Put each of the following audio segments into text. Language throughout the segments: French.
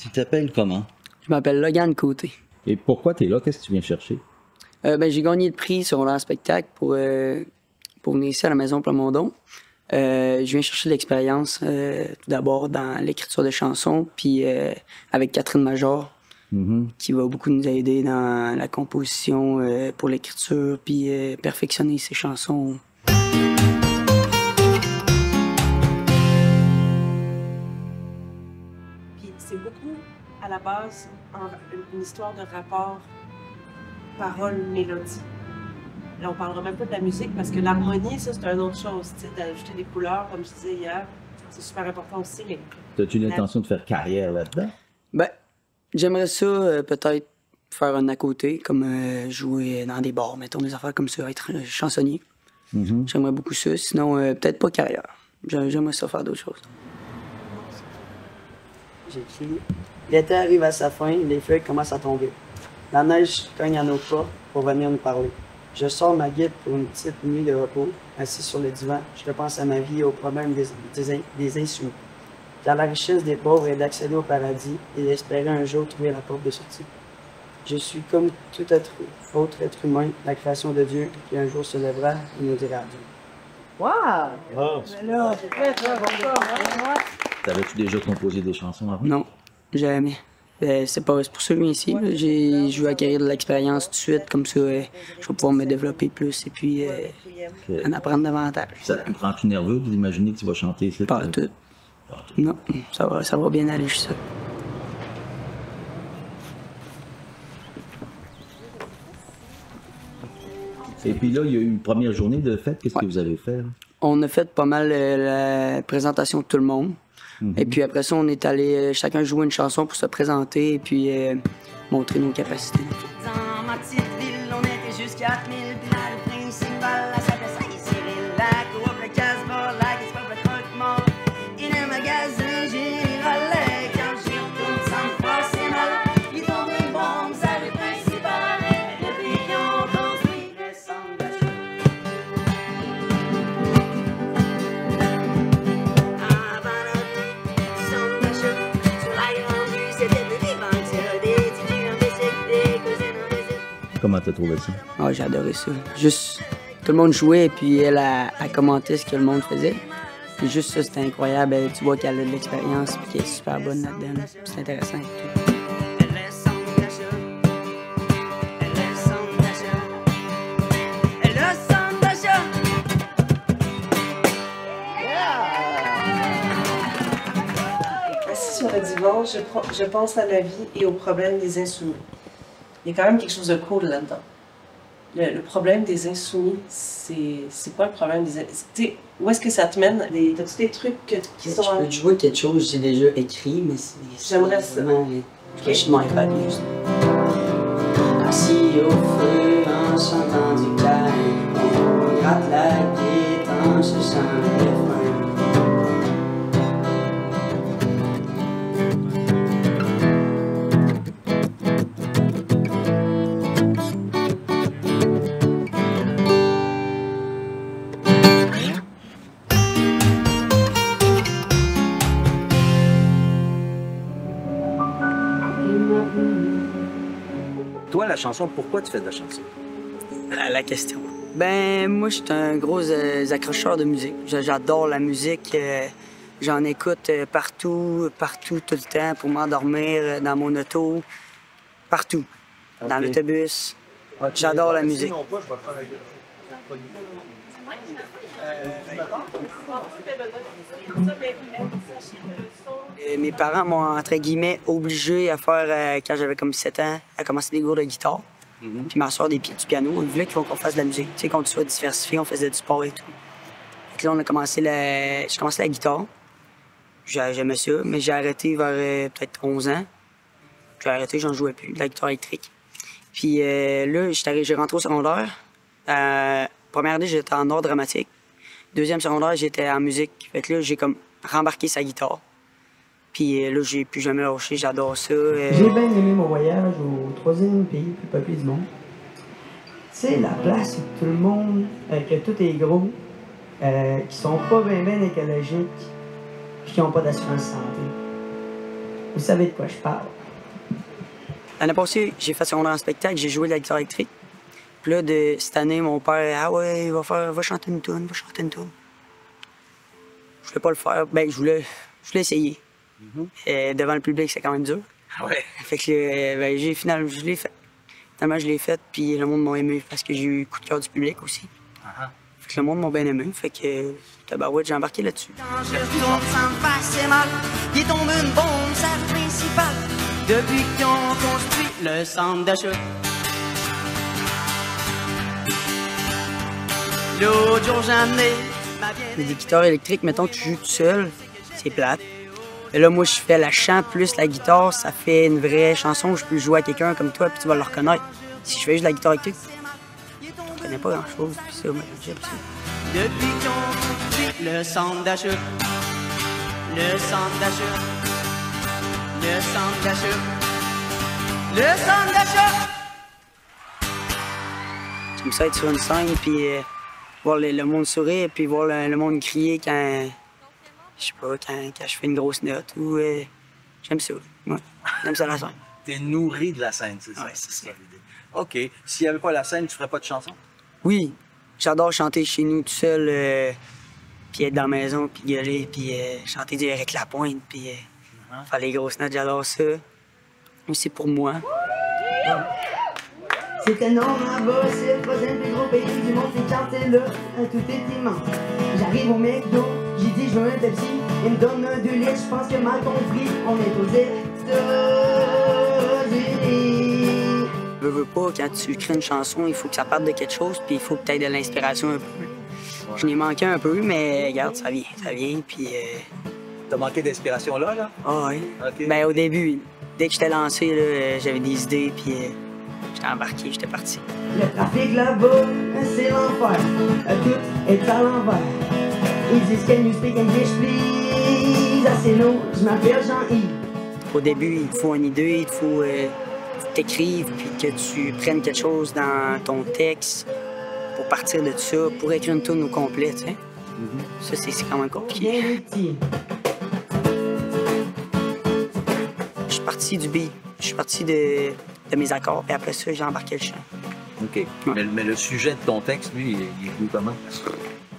Tu t'appelles comment? Je m'appelle Logan Côté. Et pourquoi tu es là? Qu'est-ce que tu viens chercher? J'ai gagné le prix sur leur spectacle pour venir ici à la Maison Plamondon. Je viens chercher de l'expérience tout d'abord dans l'écriture de chansons, puis avec Catherine Major, qui va beaucoup nous aider dans la composition pour l'écriture, puis perfectionner ses chansons. Puis c'est beaucoup, à la base, une histoire de rapport parole-mélodie. Là, on parlera même pas de la musique parce que l'harmonie, ça, c'est une autre chose. D'ajouter des couleurs, comme je disais hier, c'est super important aussi. Mais... As-tu l'intention de faire carrière là-dedans? Ben, j'aimerais ça peut-être faire un à côté, comme jouer dans des bars, mettons, des affaires comme ça, être chansonnier. J'aimerais beaucoup ça, sinon peut-être pas carrière. J'aimerais ça faire d'autres choses. J'écris. L'été arrive à sa fin, les feuilles commencent à tomber. La neige cogne à nos pas pour venir nous parler. Je sors ma guide pour une petite nuit de repos. Assis sur le divan, je repense à ma vie et aux problèmes des insoumis. Car la richesse des pauvres est d'accéder au paradis et d'espérer un jour trouver la porte de sortie. Je suis comme tout autre être humain, la création de Dieu, qui un jour se lèvera et nous dira adieu. Wow! Là, c'est très, très bon. T'avais-tu déjà composé des chansons avant? Non, jamais. C'est pour ça que je viens ici. Je veux acquérir de l'expérience tout de suite, comme ça je vais pouvoir me développer plus et puis en apprendre davantage. Ça te rend-tu nerveux d'imaginer que tu vas chanter ici? Pas tout. Non, ça va bien aller, je suis sûr. Et puis là, il y a eu une première journée de fête. Qu'est-ce que vous avez fait? Là? On a fait pas mal la présentation de tout le monde. Et puis après ça, on est allé chacun jouer une chanson pour se présenter et puis montrer nos capacités. Dans ma petite ville, on était juste 4000, puis dans le principal, la salle de Saint-Cyril, la coop, le casse-bord, la casse-bord, le croque-mort, et le magasin général, quand j'y retourne, ça me passe mal. Il tombe une bombe, salle principale, depuis qu'ils ont construit le centre d'achat. Comment t'as trouvé ça? Ah, j'ai adoré ça. Juste, tout le monde jouait et puis elle a commenté ce que le monde faisait. Puis juste ça, c'était incroyable. Tu vois qu'elle a de l'expérience et qu'elle est super bonne là-dedans. C'est intéressant. Assis sur le divan, je pense à la vie et aux problèmes des insoumis. Il y a quand même quelque chose de cool là-dedans. Le problème des insoumis, c'est pas le problème des insoumis. Où est-ce que ça te mène? T'as-tu des trucs qui sont... Je peux te jouer quelque chose que j'ai déjà écrit, mais c'est... J'aimerais ça. Je suis mon iPad, juste. Assis au feu en chantant du calme, on gratte la guitare en cherchant le refrain. Toi, la chanson, pourquoi tu fais de la chanson? La question. Ben, moi, je suis un gros accrocheur de musique. J'adore la musique. J'en écoute partout, tout le temps, pour m'endormir, dans mon auto, partout. Okay. Dans l'autobus. J'adore la musique. Mes parents m'ont, entre guillemets, obligé à faire, quand j'avais comme 7 ans, à commencer des cours de guitare. Puis ma soeur des pieds du piano. Ils voulaient qu'on fasse de la musique. Tu sais, qu'on soit diversifié, on faisait du sport et tout. Fait que là, j'ai commencé la guitare. J'aimais ça, mais j'ai arrêté vers peut-être 11 ans. J'ai arrêté, j'en jouais plus, de la guitare électrique. Puis là, j'ai rentré au secondaire. Première année, j'étais en art dramatique. Deuxième secondaire, j'étais en musique. Fait que là, j'ai comme rembarqué sa guitare. Puis là, j'ai plus jamais lâché, j'adore ça. J'ai bien aimé mon voyage au troisième pays le plus peuplé du monde. Tu sais, la place où tout le monde, que tout est gros, qui sont pas bien écologiques, puis qui n'ont pas d'assurance santé. vous savez de quoi je parle. L'année passée, j'ai fait secondaire en spectacle, j'ai joué de la guitare électrique. Puis là, cette année, mon père, ah ouais, va chanter une tune, va chanter une tune. Je voulais pas le faire. Ben, je voulais essayer. Devant le public, c'est quand même dur. Ah ouais? Fait que ben, je l'ai fait. Finalement, je l'ai fait, puis le monde m'a aimé parce que j'ai eu le coup de cœur du public aussi. Fait que le monde m'a bien aimé, fait que tabarouette, j'ai embarqué là-dessus. Quand je retourne, ça me passait mal. Il tombe une bombe, salle principale. Depuis qu'ils ont construit le centre d'achat. L'autre jour, j'ai amené ma vieille... Des guitares électriques, mettons, tu joues tout seul, c'est plate. Et là, moi, je fais la chant plus la guitare, ça fait une vraie chanson où je peux jouer à quelqu'un comme toi, puis tu vas le reconnaître. Si je fais juste la guitare électrique, tu ne connais pas grand-chose, puis ça, moi, j'aime ça. Depuis qu'ils ont construit le centre d'achat. Le centre d'achat. Le centre d'achat. Le centre d'achat. J'aime ça être sur une scène, puis voir le monde sourire, puis voir le monde crier quand, je sais pas, quand je fais une grosse note, ou j'aime ça, ouais. J'aime ça la scène. T'es nourri de la scène, c'est ça? Ouais, c'est ça. l'idée. OK. S'il n'y avait pas la scène, tu ferais pas de chanson? Oui, j'adore chanter chez nous tout seul, puis être dans la maison, puis gueuler, puis chanter du Eric Lapointe, puis faire les grosses notes, j'adore ça. C'est pour moi. C'est énorme là-bas, c'est le troisième plus gros pays du monde, c'est quand t'es là, tout est immense. J'arrive au McDo, j'ai dit je veux un Pepsi, il me donne un 2 litres, je pense que mal compris, on est aux États-Unis. Veux pas, quand tu crées une chanson, il faut que ça parte de quelque chose, puis il faut que tu aies de l'inspiration un peu. Je n'ai manqué un peu, mais regarde, ça vient, puis... T'as manqué d'inspiration là? Ah oui. OK. Ben au début, dès que j'étais lancé, là, j'avais des idées, puis j'étais embarqué, j'étais parti. Le trafic là-bas, c'est l'enfer, tout est à l'envers. Ils disent can you speak English please? Assez lourd, je m'appelle Jean-Yves. Au début, il te faut une idée, il te faut t'écrire, puis que tu prennes quelque chose dans ton texte pour partir de ça, pour écrire une tune au complet, tu sais. Ça, c'est quand même compliqué. Bien petit. Je suis parti du beat, je suis parti de mes accords, puis après ça, j'ai embarqué le chant. OK. Mais le sujet de ton texte, lui, il est venu comment?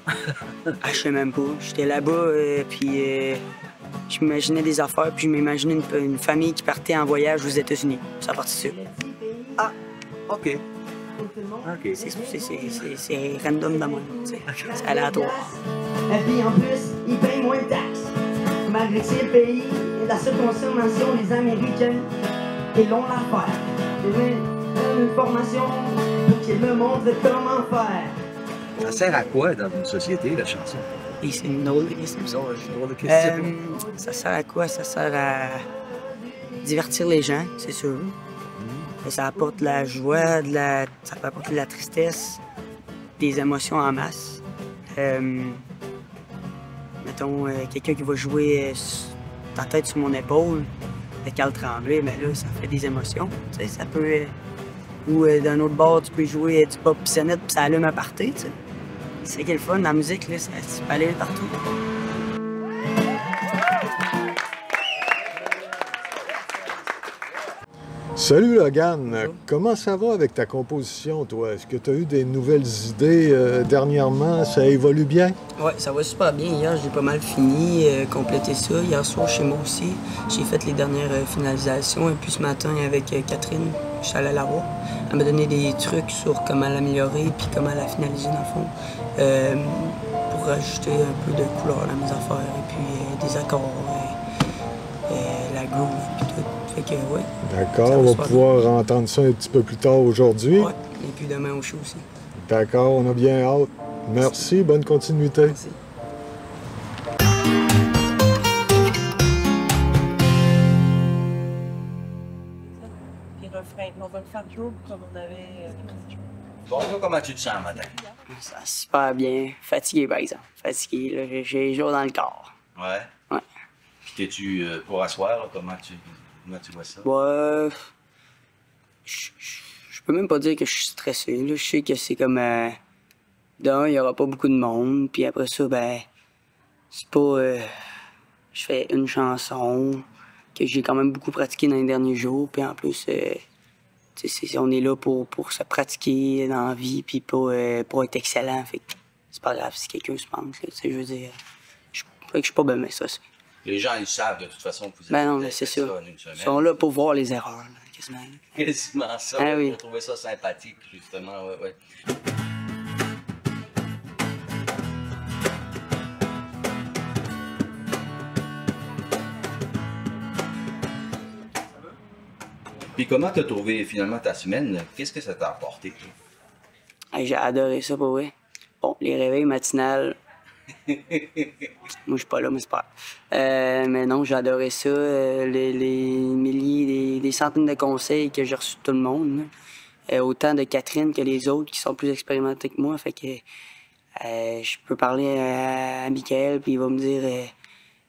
Ah, je sais même pas. J'étais là-bas, puis je m'imaginais des affaires, puis je m'imaginais une famille qui partait en voyage aux États-Unis. Ça a parti de ça. Ah, OK. OK. C'est random dans moi. C'est aléatoire. Et puis en plus, ils payent moins de taxes. Malgré que c'est le pays et la surconsommation, les Américains, ils l'ont l'affaire. Une formation pour qu'ils me montrent comment faire. Ça sert à quoi dans une société, la chanson? Et c'est une drôle de question. C'est une drôle de question. Ça sert à quoi? Ça sert à divertir les gens, c'est sûr. Et ça apporte de la joie, ça peut apporter de la tristesse, des émotions en masse. Mettons, quelqu'un qui va jouer ta tête sur mon épaule, le Carl Tremblay, mais là, ça fait des émotions. Tu sais, ça peut... ou d'un autre bord, tu peux jouer du pop sonnette, puis ça allume un party, tu sais. C'est ça qui est le fun, la musique, là, ça peut aller partout. Salut Logan, comment ça va avec ta composition, toi? Est-ce que tu as eu des nouvelles idées dernièrement? Ça évolue bien? Oui, ça va super bien. Hier, j'ai pas mal fini, complété ça. Hier soir, chez moi aussi, j'ai fait les dernières finalisations. Et puis ce matin, avec Catherine, je suis allé la voir. Elle m'a donné des trucs sur comment l'améliorer puis comment la finaliser, dans le fond, pour rajouter un peu de couleur dans mes affaires, et puis des accords, la groove, puis tout. Fait que, ouais. D'accord, on va pouvoir entendre ça un petit peu plus tard aujourd'hui. Ouais, et puis demain au show aussi. D'accord, on a bien hâte. Merci, bonne continuité. Merci. Puis refrain, on va le faire jour comme on avait. Bonjour, comment tu te sens, madame? Ça va super bien. Fatigué, par exemple. Fatigué, là, j'ai les jours dans le corps. Ouais. Ouais. Puis t'es-tu pour asseoir, là, comment tu vois ça? Ouais. Je peux même pas dire que je suis stressé. Là. Je sais que c'est comme. D'un, il y aura pas beaucoup de monde. Puis après ça, ben. C'est pas. Je fais une chanson. que j'ai quand même beaucoup pratiqué dans les derniers jours. Puis en plus, on est là pour se pratiquer dans la vie, puis pour être excellent. Fait que c'est pas grave si quelqu'un se manque. Je veux dire, je suis pas bien stressé. Les gens, ils savent de toute façon que vous Ben non, avez c'est fait ça. en une semaine. Ils sont là pour voir les erreurs, là, quasiment. Quasiment ça, Ah oui. pour trouver ça sympathique, justement. Ouais. Puis comment t'as trouvé finalement ta semaine? Qu'est-ce que ça t'a apporté? Hey, j'ai adoré ça, pour vrai. Bon, les réveils matinales. Moi, je suis pas là, mais c'est pas grave. Mais non, j'ai adoré ça. Les milliers, des centaines de conseils que j'ai reçus de tout le monde. Autant de Catherine que les autres qui sont plus expérimentés que moi. Fait que je peux parler à Michael, puis il va me dire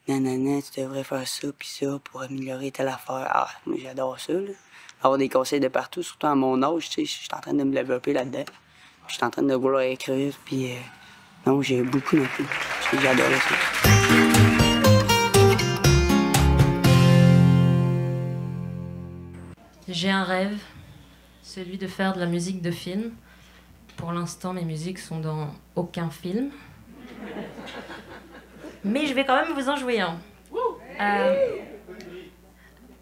non, tu devrais faire ça, puis ça, pour améliorer telle affaire. Ah, moi, j'adore ça, là. Avoir des conseils de partout, surtout à mon âge, tu sais, je suis en train de me développer là-dedans. Je suis en train de vouloir écrire, puis non, j'ai beaucoup noté. J'ai adoré ça. J'ai un rêve, celui de faire de la musique de film. Pour l'instant, mes musiques sont dans aucun film. Mais je vais quand même vous en jouer un.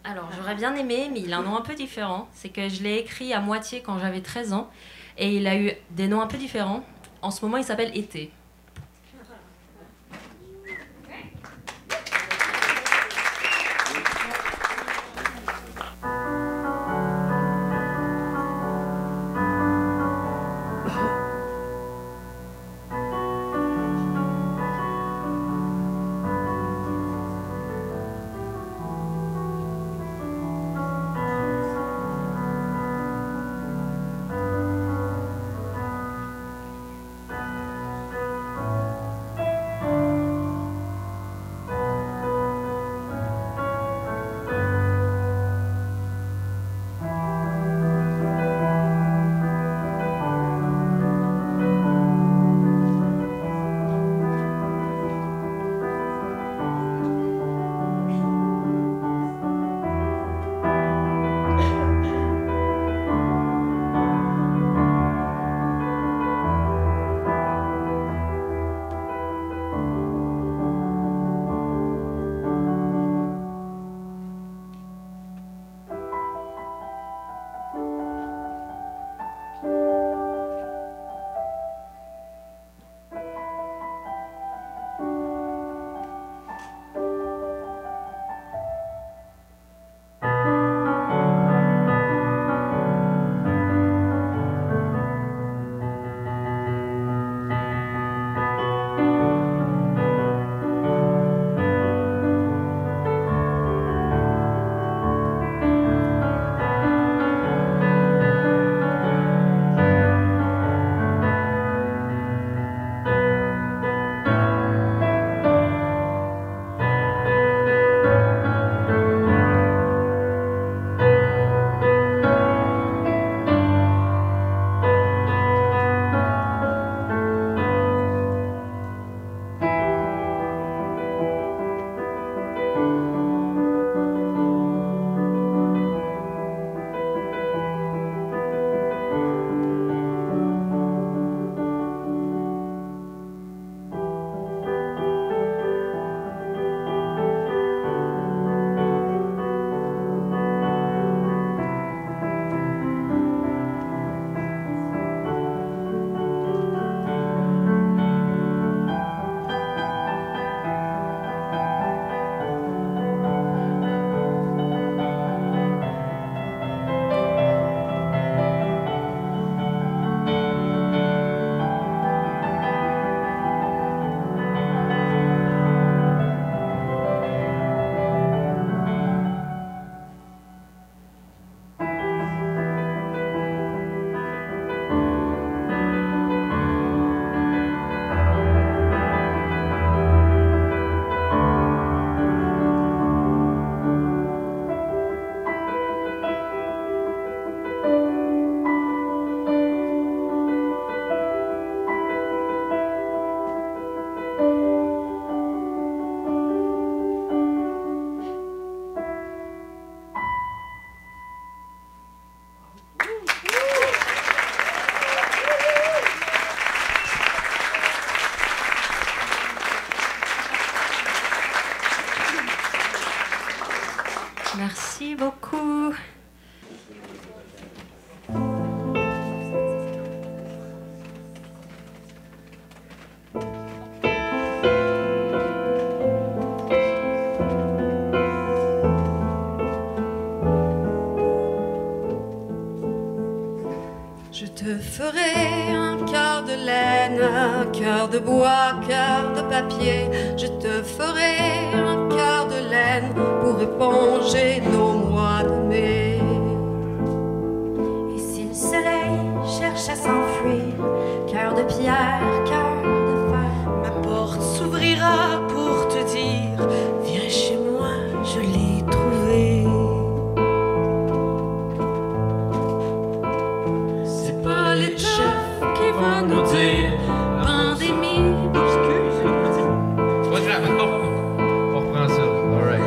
Alors, j'aurais bien aimé, mais il a un nom un peu différent. C'est que je l'ai écrit à moitié quand j'avais 13 ans. Et il a eu des noms un peu différents. En ce moment, il s'appelle Été. Merci beaucoup. Je te ferai un cœur de laine, un cœur de bois, cœur de papier. Je te ferai un cœur de laine pour éponger nos mois de mai. Et si le soleil cherche à s'enfuir, cœur de pierre, cœur de fer, ma porte s'ouvrira pour te dire, viens chez moi, je l'ai trouvé. Les chefs qui vont nous dire pandémie. On reprend ça. All right.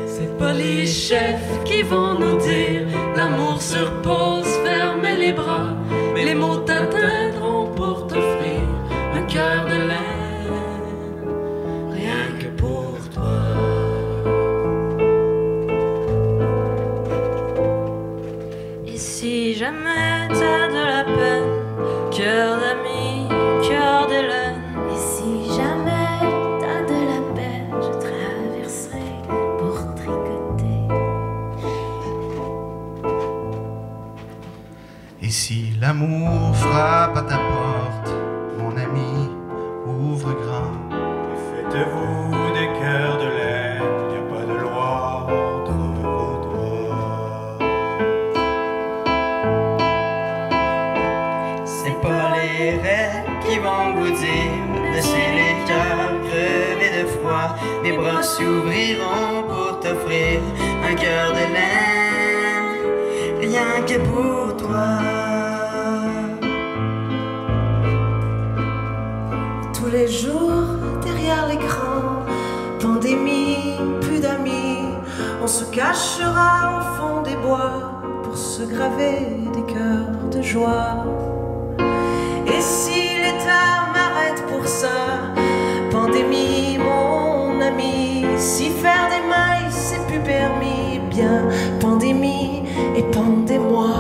C'est pas les chefs qui vont nous dire l'amour sur pause, fermez les bras. Mais les mots t'atteindront pour t'offrir un cœur de laine, rien que pour toi. Et si jamais t'as de la peine, cœur d'ami, cœur de laine. Et si jamais t'as de la peine, je traverserai pour tricoter. Et si l'amour frappe à ta porte, mon ami, ouvre grand. Faites-vous des cœurs de laine, y a pas de loi entre vos doigts. C'est pas les rêves qui vont vous dire, laissez les cœurs crever de froid. Mes bras s'ouvriront pour t'offrir un cœur de laine, rien que pour toi. Tous les jours, derrière l'écran, pandémie, plus d'amis, on se cachera au fond des bois pour se graver des cœurs de joie. Et si l'État m'arrête pour ça, pandémie, mon ami, si faire des mailles c'est plus permis, bien pandémie et pendez-moi. Pendez-moi.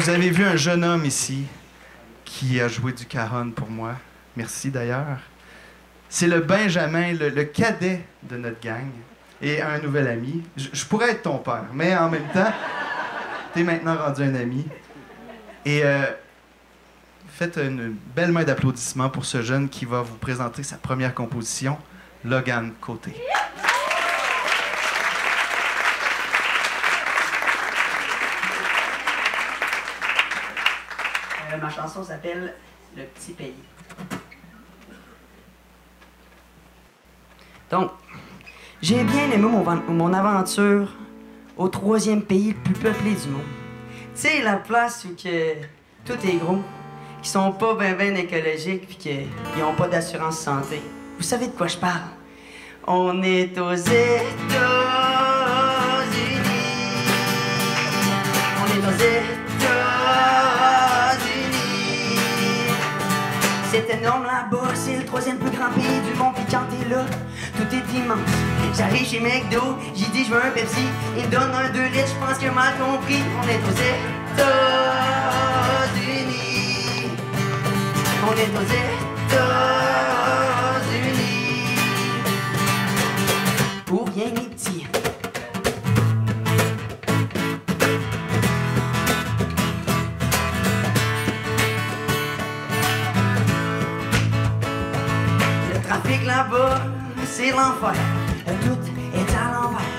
Vous avez vu un jeune homme ici qui a joué du cajon pour moi. Merci d'ailleurs. C'est le Benjamin, le cadet de notre gang et un nouvel ami. Je pourrais être ton père, mais en même temps, t'es maintenant rendu un ami. Et faites une belle main d'applaudissements pour ce jeune qui va vous présenter sa première composition, Logan Côté. Ma chanson s'appelle Le Petit Pays. Donc, j'ai bien aimé mon aventure au 3e pays le plus peuplé du monde. Tu sais, la place où que tout est gros, qui sont pas ben écologiques puis qu'ils n'ont pas d'assurance santé. Vous savez de quoi je parle? On est aux États-Unis. On est aux États-Unis. C'est énorme là-bas, c'est le 3e plus grand pays du monde. Puis quand t'es là, tout est immense. J'arrive chez McDo, j'ai dit je veux un Pepsi. Il me donne un 2 litres, je pense qu'il a mal compris. On est aux États-Unis. On est aux États-Unis. Pour rien les petits. Le trafic là-bas, c'est l'enfer. Tout est à l'envers.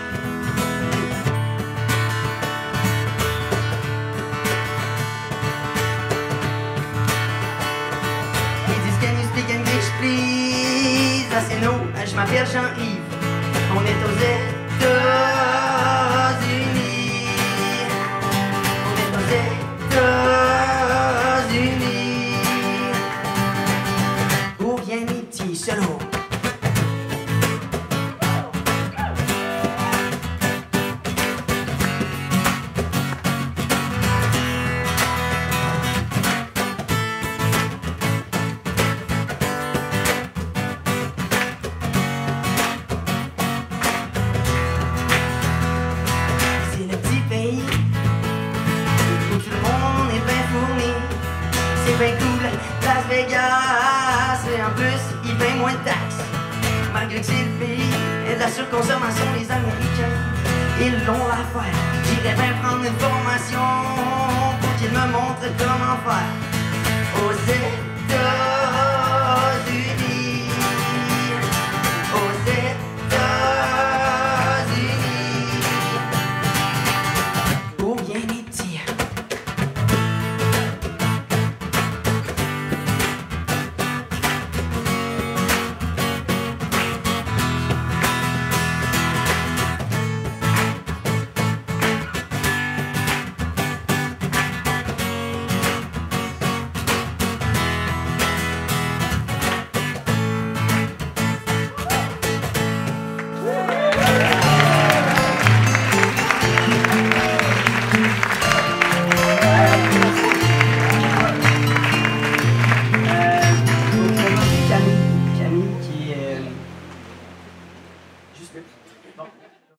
Ils disent can you speak English please? Là c'est nous, je m'appelle Jean-Yves. On est aux États-Unis. On est aux États-Unis. Où viennent les petits solos? C'est bien cool, Las Vegas, et en plus, ils payent moins de taxes. Malgré que c'est le pays et de la surconsommation, les Américains, ils l'ont l'affaire. J'irais bien prendre une formation pour qu'ils me montrent comment faire. Aux États